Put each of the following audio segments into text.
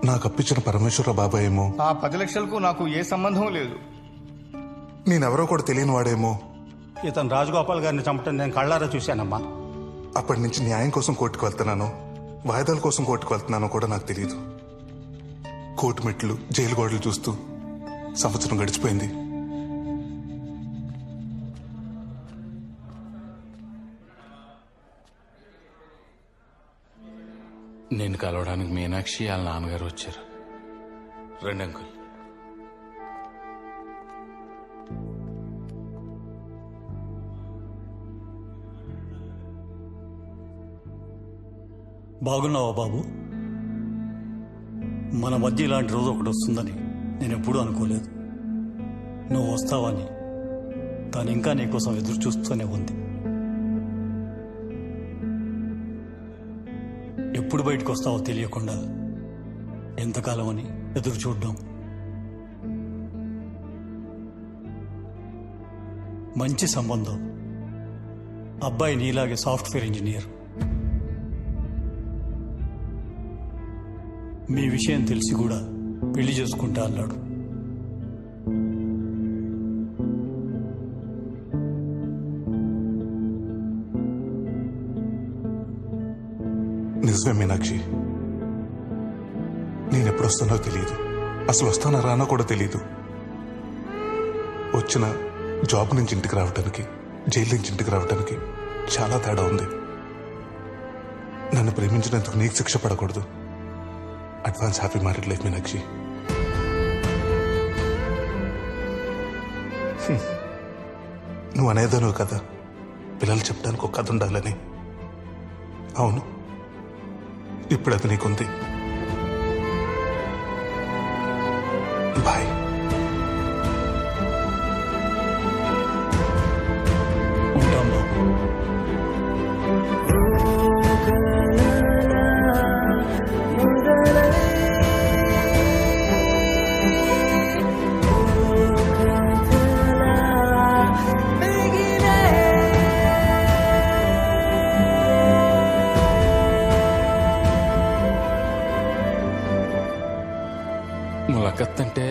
నాకు అప్పించిన పరమేశ్వర బాబాయ్ ఏమో ఆ 10 లక్షలకు నాకు ఏ సంబంధం లేదు. నేనెవరో కూడా తెలియని వాడేమో. ఇతను రాజగోపాల్ గారిని చంపటం నేను కళ్ళారా చూశానమ్మా. అప్పటి నుంచి న్యాయం కోసం కోర్టుకు వెళ్తున్నాను, వాయిదాల కోసం కోర్టుకు వెళ్తున్నానో కూడా నాకు తెలియదు. కోర్టు మెట్లు, జైలు గోడలు చూస్తూ సంవత్సరం గడిచిపోయింది. నేను కలవడానికి మీనాక్షి వాళ్ళ నాన్నగారు వచ్చారు. రండి అంకుల్. బాగున్నావా బాబు? మన మధ్య ఇలాంటి రోజు ఒకటి వస్తుందని నేను ఎప్పుడూ అనుకోలేదు. నువ్వు వస్తావని తాను ఇంకా నీకోసం ఎదురు చూస్తూనే ఉంది. ఎప్పుడు బయటకు వస్తావో తెలియకుండా ఎంతకాలం అని ఎదురు చూడ్డం. మంచి సంబంధం. అబ్బాయి నీలాగే సాఫ్ట్వేర్ ఇంజనీర్. మీ విషయం తెలిసి కూడా పెళ్లి చేసుకుంటా అన్నాడు. నిజమే మీనాక్షి, నేను ఎప్పుడు వస్తానో తెలియదు. అసలు వస్తానా రానా కూడా తెలియదు. వచ్చిన జాబ్ నుంచి ఇంటికి రావడానికి, జైలు నుంచి ఇంటికి రావడానికి చాలా తేడా ఉంది. నన్ను ప్రేమించినందుకు నీకు శిక్ష పడకూడదు. Advance happy married life Meenakshi. నువ్వు అనేదాను కదా, పిల్లలు చెప్పడానికి ఒక కథ ఉండాలని. అవును, ఇప్పుడు అది నీకుంది. బాయ్. ఉంటాం బాబు. ములకత్ అంటే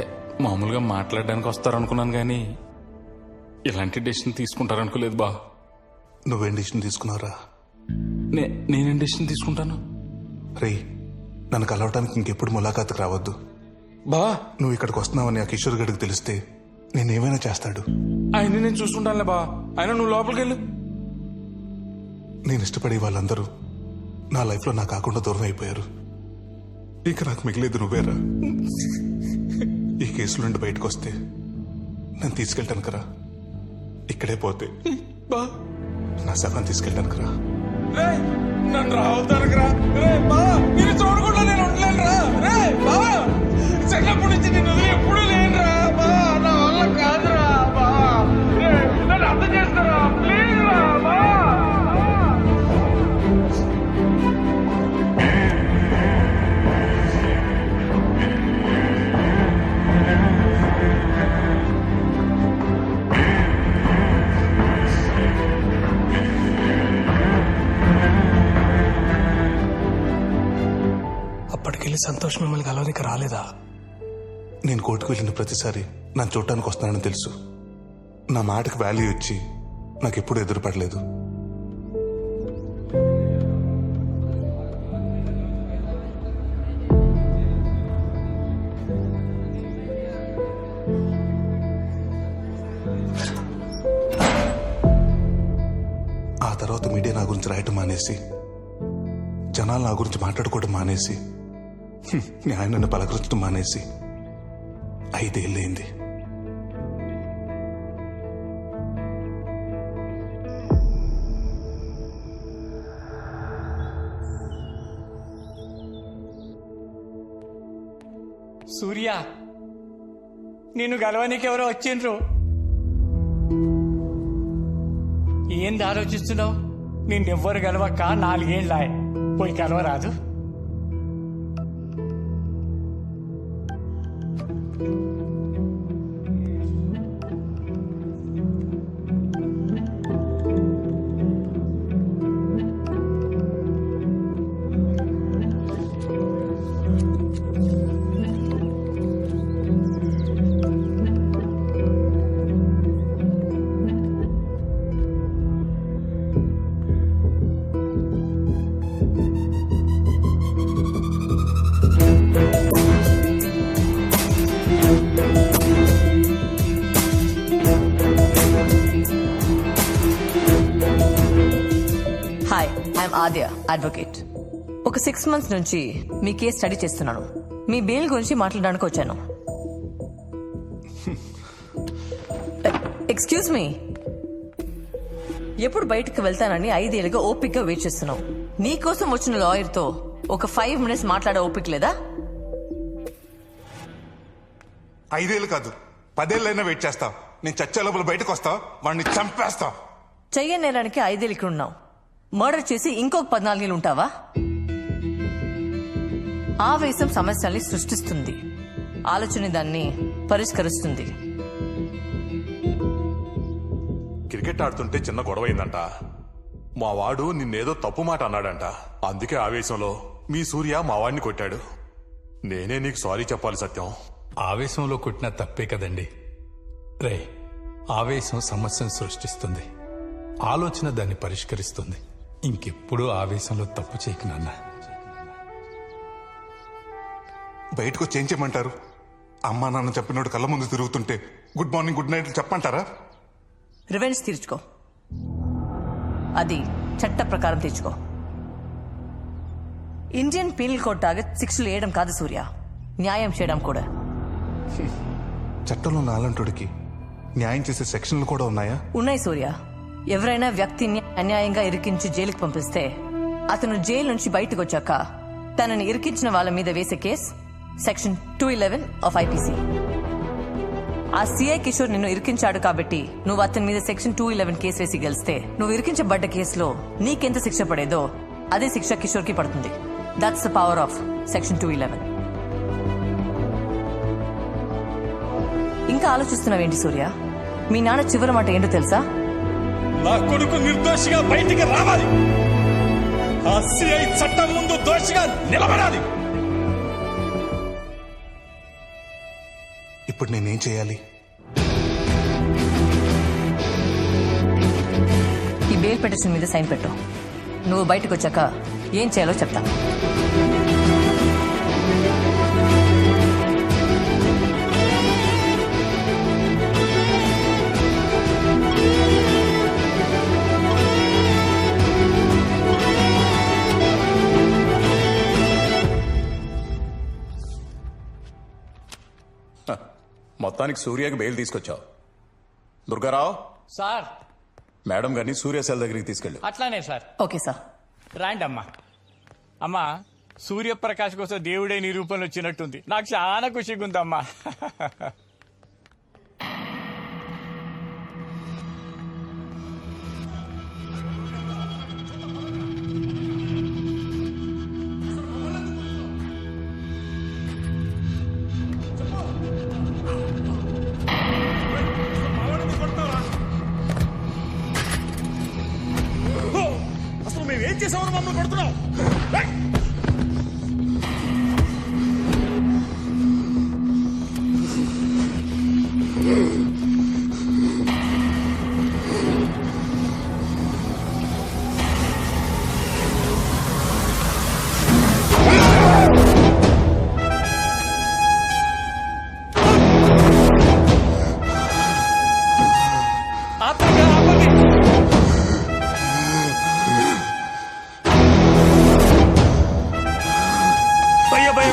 మామూలుగా మాట్లాడడానికి వస్తారనుకున్నాను కానీ ఇలాంటి డెసిషన్ తీసుకుంటారనుకోలేదు బా. నువ్వేం డిసిషన్ తీసుకున్నారా? నేనేం డెసిషన్ తీసుకుంటాను? రే, నన్ను కలవటానికి ఇంకెప్పుడు ములాఖాతుకు రావద్దు. బా నువ్వు ఇక్కడికి వస్తున్నావని ఆ కిషోర్ గడికి తెలిస్తే నేనేమైనా చేస్తాడు. ఆయన్ని నేను చూసుకుంటానులే బా. ఆయన నువ్వు లోపలికి వెళ్ళు. నేను ఇష్టపడే వాళ్ళందరూ నా లైఫ్లో నా కాకుండా దూరం అయిపోయారు. ఇక నాకు మిగిలేదు నువ్వేరా. ఈ కేసుల నుండి బయటకు వస్తే నన్ను తీసుకెళ్ళటాను కరా. ఇక్కడే పోతే బా నా శవాన్ని తీసుకెళ్ళటాను కరా. నన్ను రావద్దానికి రా. రే బా, నేను చూడకుండా నేను ఉండలేను రా. రే బా, చిన్నప్పటి నుంచి నేను వదిలి ఎప్పుడూ లేను రా. బా, నా వల్ల కాదురా. బా, రే నన్ను అర్థం చేస్తారా ప్లీజ్ రా. బా అప్పటికెళ్ళి సంతోష్ మిమ్మల్ని కలవనికి రాలేదా? నేను కోర్టుకు వెళ్ళిన ప్రతిసారి నన్ను చూడటానికి వస్తానని తెలుసు. నా మాటకు వాల్యూ ఇచ్చి నాకెప్పుడు ఎదురుపడలేదు. ఆ తర్వాత మీడియా నా గురించి రాయటం మానేసి, జనాలు నా గురించి మాట్లాడుకోవడం మానేసి, ఆయన నన్ను పలకరించడం మానేసి 5 ఏళ్ళైంది. సూర్య, నిన్ను గెలవనికి ఎవరో వచ్చిండ్రు. ఏంది ఆలోచిస్తున్నావు? నిన్నెవ్వరు గెలవక 4 ఏళ్ళాయి. పోయి కలవరాదు. Hi I'm Adya advocate. ఒక 6 months నుంచి మీ కేసు స్టడీ చేస్తున్నాను. మీ బెయిల్ గురించి మాట్లాడడానికి వచ్చాను. ఎక్స్క్యూజ్ మీ, ఎప్పుడు బయటకు వెళ్తానని 5 ఏళ్ళుగా ఓపిక్గా వెయిట్ చేస్తున్నావు. నీకోసం వచ్చిన లాయర్తో ఒక 5 minutes మాట్లాడే ఓపిక లేదా? 5 ఏళ్ళు కాదు 10 ఏళ్ళైనా వెయిట్ చేస్తా. నేను చచ్చే లోపల బయటకు వస్తా, వాడిని చంపేస్తా. చెయ్య నేరానికి 5 ఏళ్ళు ఇక్కడ ఉన్నావు. మర్డర్ చేసి ఇంకొక 14 ఏళ్ళు ఉంటావా? ఆవేశం సమస్యల్ని సృష్టిస్తుంది, ఆలోచన దాన్ని పరిష్కరిస్తుంది. క్రికెట్ ఆడుతుంటే చిన్న గొడవ అయిందంట. మా వాడు నిన్నేదో తప్పు మాట అన్నాడంట. అందుకే ఆవేశంలో మీ సూర్య మా వాడిని కొట్టాడు. నేనే నీకు సారీ చెప్పాలి సత్యం. ఆవేశంలో కొట్టిన తప్పే కదండి. రే, ఆవేశం సమస్యను సృష్టిస్తుంది, ఆలోచన దాన్ని పరిష్కరిస్తుంది. ఇంకెప్పుడూ ఆవేశంలో తప్పు చేయకు నాన్న. బయటకు వచ్చి ఏం చేయమంటారు? అమ్మా నాన్న చెప్పినోడు కళ్ళ ముందు తిరుగుతుంటే గుడ్ మార్నింగ్ గుడ్ నైట్ చెప్పంటారా? రివెంజ్ తీర్చుకో, అది చట్ట ప్రకారం తీర్చుకో. ఇండియన్ పీనల్ కోడ్ టార్గెట్ శిక్షలు వేయడం కాదు సూర్య, న్యాయం చేయడం కూడా. చట్టంలో నాలంటోడికి న్యాయం చేసే సెక్షన్లు కూడా ఉన్నాయా? ఉన్నాయి సూర్య. ఎవరైనా వ్యక్తిని అన్యాయంగా ఇరికించి జైలుకు పంపిస్తే అతను జైలు నుంచి బయటకు వచ్చాక తనని ఇరికించిన వాళ్ళ మీద వేసే కేసు సెక్షన్ 211 ఆఫ్ ఐపీసీ. ఆ సిఐ కిషోర్ నిన్ను ఇరికించాడు కాబట్టి నువ్వు అతని మీద సెక్షన్ 211 కేసు వేసి గెలిస్తే నువ్వు ఇరికించబడ్డ కేసులో నీకెంత శిక్ష పడేదో అదే శిక్ష కిషోర్ కి పడుతుంది. That's the power of section 211. ఇంకా ఆలోచిస్తున్నావేంటి సూర్య? మీ నాన్న చివరి మాట ఏంటో తెలుసా? నా కొడుకు నిర్దోషిగా బయటికి రావాలి. ఆ సిఐ చట్టం ముందు దోషిగా నిలబడాలి. ఇప్పుడు నేనేం చేయాలి? ఈ బెయిల్ పిటిషన్ మీద సైన్ పెట్టు. నువ్వు బయటకు వచ్చాక ఏం చేయాలో చెప్తాను. మొత్తానికి సూర్యకి బెయిల్ తీసుకొచ్చావు. దుర్గారావు, సార్ మేడం గారిని సూర్య సెల్ దగ్గరికి తీసుకెళ్ళు. అట్లానే సార్. Okay sir. రాండి అమ్మా. అమ్మా, సూర్యప్రకాష్ కోసం దేవుడే నీ రూపంలో వచ్చినట్టుంది. నాకు చాలా ఖుషిగా ఉందమ్మా. అసలు మేమేం చేసామని మమ్మల్ని కొడుతున్నావు?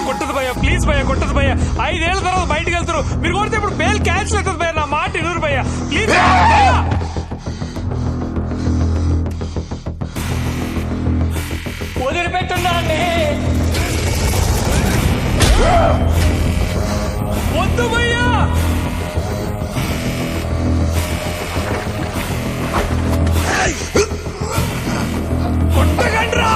కొట్టదు భయ్య, ప్లీజ్ భయ్య, కొట్టదు భయ్య. 5 ఏళ్ల తర్వాత బయటకు వెళ్తారు. మీరు కొడితే ఇప్పుడు బెయిల్ క్యాన్సిల్ అవుతుంది భయ్య. నా మాట ఇరువురు భయ్య, ప్లీజ్. వదిలిపెట్టున్నా అండి. వద్దు భయ్యా. కొట్టగండ్రా.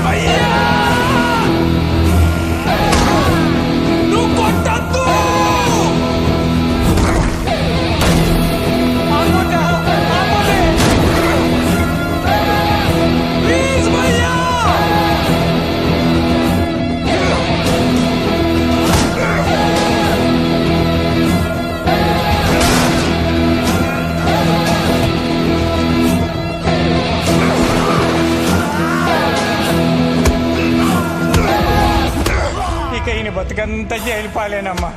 భయ్యా. బతుకంతా జైలు పాలేనమ్మా.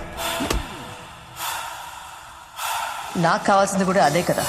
నాకు కావాల్సింది కూడా అదే కదా.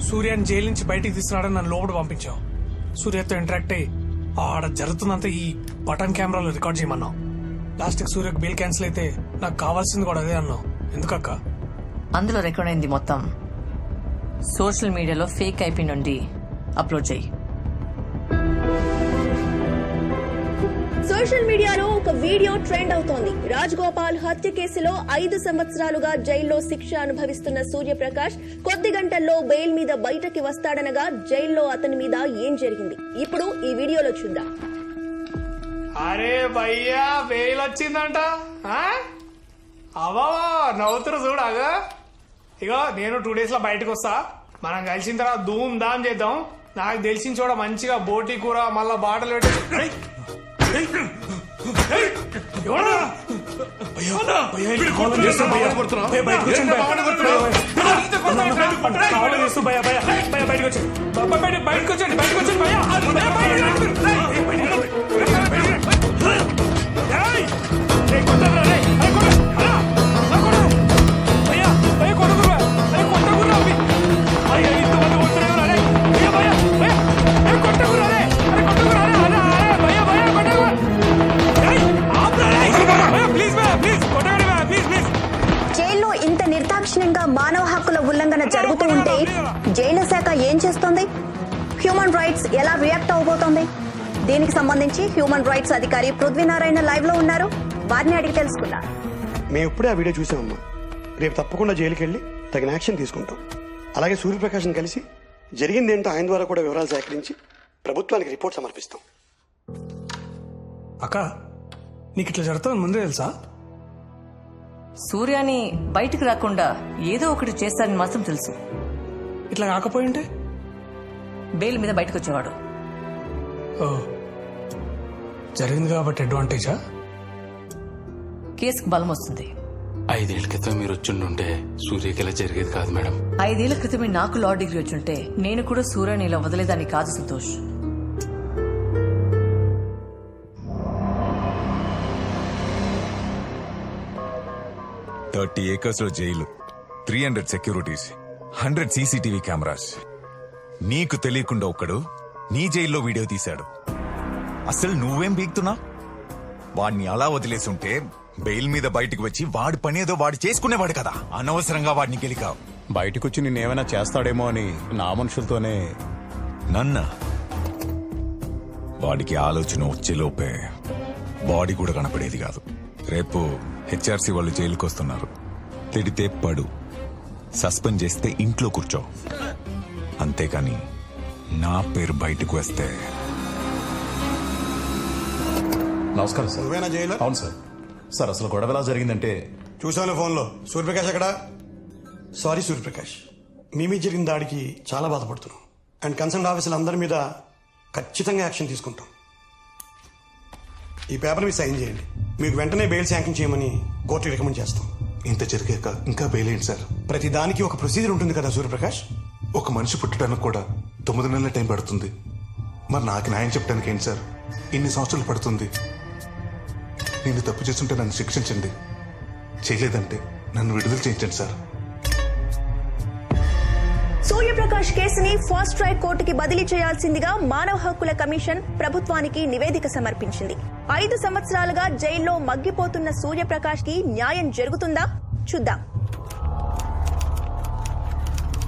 సూర్యాన్ని జైలు నుంచి బయటికి తీసుకురావడం నన్ను లోపల పంపించావు. సూర్యతో ఇంటరాక్ట్ అయ్యి ఆడ జరుగుతుందంతా ఈ బటన్ కెమెరాలో రికార్డ్ చేయమన్నావు. లాస్ట్కి సూర్యకు బెయిల్ క్యాన్సిల్ అయితే నాకు కావాల్సింది కూడా అదే అన్నావు. ఎందుకక్క? అందులో రికార్డ్ అయింది మొత్తం సోషల్ మీడియాలో ఫేక్ ఐపీ నుండి అప్లోడ్ చేయి. సోషల్ మీడియాలో ఒక వీడియో ట్రెండ్ అవుతోంది. రాజ్ గోపాల్ హత్య కేసులో 5 సంవత్సరాలుగా జైల్లో శిక్ష అనుభవిస్తున్న సూర్యప్రకాష్ కొద్ది గంటల్లో బెయిల్ మీద బయటకి వస్తాడనగా జైల్లో అతని మీద ఏం జరిగింది ఇప్పుడు ఈ వీడియోలో చూద్దాం. అరే భయ్యా బెయిల్ వచ్చిందంట. అవా నవ్వుతురు చూడగా. ఇగో నేను 2 days లో బయటకు వస్తా. మనం కలిసిన తర్వాత ధూమ్ ధామ్ చేద్దాం. నాకు తెలిసిన చోట మంచిగా బోటి కూర మళ్ళా బాటలు పెట్టి జైల్లో ఇంత నిర్దాక్షిణ్యంగా మానవ హక్కుల ఉల్లంఘన జరుగుతూ ఉంటే జైలు శాఖ ఏం చేస్తోంది? హ్యూమన్ రైట్స్ ఎలా రియాక్ట్ అవబోతోంది? దీనికి సంబంధించి హ్యూమన్ రైట్స్ అధికారి పృథ్వీనారాయణ లైవ్ లో ఉన్నారు. వారిని అడిగి తెలుసుకున్నారు. మేము ఇప్పుడే ఆ వీడియో చూసామమ్మా. రేపు తప్పకుండా జైలుకి వెళ్ళి తగిన యాక్షన్ తీసుకుంటాం. అలాగే సూర్యప్రకాష్ని కలిసి జరిగిందేంటో ఆయన ద్వారా కూడా వివరాలు సేకరించి ప్రభుత్వానికి రిపోర్ట్ సమర్పిస్తాం. అక్క నీకు ఇట్లా జరుగుతుంది ముందే తెలుసా? సూర్యాని బయటకు రాకుండా ఏదో ఒకటి చేస్తారని మాత్రం తెలుసు. ఇట్లా కాకపోయింటే బెయిల్ మీద బయటకు వచ్చేవాడు. జరిగింది కాబట్టి అడ్వాంటేజా? కేసుకు బలం వస్తుంది. 5 ఏళ్ల క్రితం మీరు వచ్చిండుంటే సూర్యకి ఇలా జరిగేది కాదు మేడం. 5 ఏళ్ల క్రితమే నాకు లా డిగ్రీ వచ్చుంటే నేను కూడా సూర్యని ఇలా వదిలేదాన్ని కాదు సంతోష్. థర్టీ ఏకర్స్ లో జైలు, 300 సెక్యూరిటీస్, 100 సీసీటీవీ కెమెరాస్. నీకు తెలియకుండా ఒక్కడు నీ జైల్లో వీడియో తీశాడు. అసలు నువ్వేం బీక్తున్నా? వాడిని అలా వదిలేసుంటే బెయిల్ మీద బయటకు వచ్చి వాడి పనేదో వాడు చేసుకునేవాడు కదా. అనవసరంగా వాడిని గెలికావు. బయటకు వచ్చి నిన్నేమైనా చేస్తాడేమో అని నా మనుషులతోనే. నన్నా వాడికి ఆలోచన వచ్చేలోపే బాడీ కూడా కనపడేది కాదు. రేపు హెచ్ఆర్సీ వాళ్ళు జైలుకి వస్తున్నారు. తిడితే పడు, సస్పెండ్ చేస్తే ఇంట్లో కూర్చో. అంతేకాని నా పేరు బయటకు వస్తే. నమస్కారం సార్. నువ్వేనా జైలర్? అవును సార్. సార్ అసలు గొడవ ఎలా జరిగిందంటే చూసాను ఫోన్లో. సూర్యప్రకాష్ ఎక్కడా? సారీ సూర్యప్రకాష్, మీ మీద జరిగిన దాడికి చాలా బాధపడుతున్నాం. అండ్ కన్సర్న్ ఆఫీసులు అందరి మీద ఖచ్చితంగా యాక్షన్ తీసుకుంటాం. ఈ పేపర్ మీద సైన్ చేయండి. మీకు వెంటనే బెయిల్ శాంక్షన్ చేయమని కోర్టుకి రికమెండ్ చేస్తాం. ఇంత జరిగాక ఇంకా బెయిల్ ఏంటి సార్? ప్రతి దానికి ఒక ప్రొసీజర్ ఉంటుంది కదా సూర్యప్రకాష్. ఒక మనిషి పుట్టడానికి కూడా 9 నెలల టైం పడుతుంది. మరి నాకు న్యాయం చెప్పడానికి ఏంటి సార్ ఇన్ని సంవత్సరాలు పడుతుంది? నేను తప్పు చేస్తుంటే నన్ను శిక్షించండి, చేయలేదంటే నన్ను విడుదల చేయించండి సార్. సూర్యప్రకాష్ కేసుని ఫాస్ట్ ట్రాక్ కోర్టుకి బదిలీ చేయాల్సిందిగా మానవ హక్కుల కమిషన్ ప్రభుత్వానికి నివేదిక సమర్పించింది. 5 సంవత్సరాలుగా జైల్లో మగ్గిపోతున్న సూర్యప్రకాష్ కి న్యాయం జరుగుతుందా? చూద్దాం.